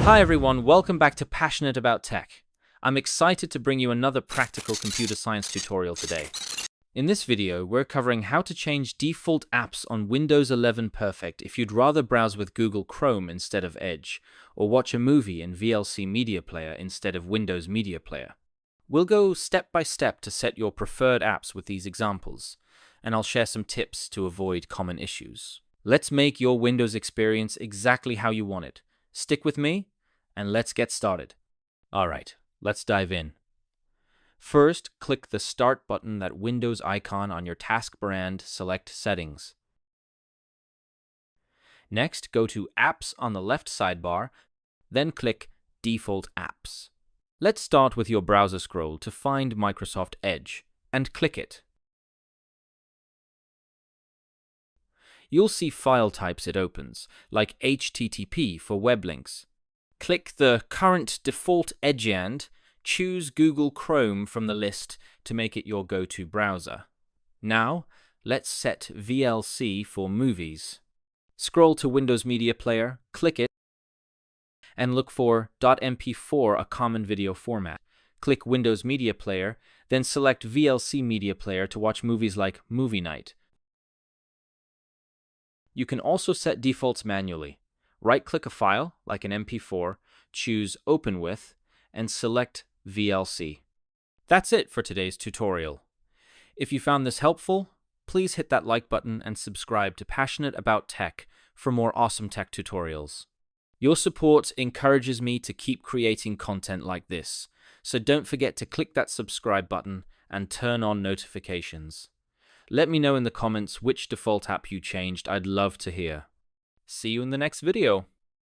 Hi everyone, welcome back to Passionate About Tech. I'm excited to bring you another practical computer science tutorial today. In this video, we're covering how to change default apps on Windows 11 Perfect if you'd rather browse with Google Chrome instead of Edge, or watch a movie in VLC Media Player instead of Windows Media Player. We'll go step by step to set your preferred apps with these examples, and I'll share some tips to avoid common issues. Let's make your Windows experience exactly how you want it. Stick with me, and let's get started. Alright, let's dive in. First, click the Start button, that Windows icon on your taskbar, and select Settings. Next, go to Apps on the left sidebar, then click Default Apps. Let's start with your browser scroll to find Microsoft Edge, and click it. You'll see file types it opens, like HTTP for web links. Click the current default Edge and choose Google Chrome from the list to make it your go-to browser. Now, let's set VLC for movies. Scroll to Windows Media Player, click it, and look for .mp4, a common video format. Click Windows Media Player, then select VLC Media Player to watch movies like Movie Night. You can also set defaults manually. Right-click a file, like an MP4, choose Open With, and select VLC. That's it for today's tutorial. If you found this helpful, please hit that like button and subscribe to Passionate About Tech for more awesome tech tutorials. Your support encourages me to keep creating content like this, so don't forget to click that subscribe button and turn on notifications. Let me know in the comments which default app you changed. I'd love to hear. See you in the next video.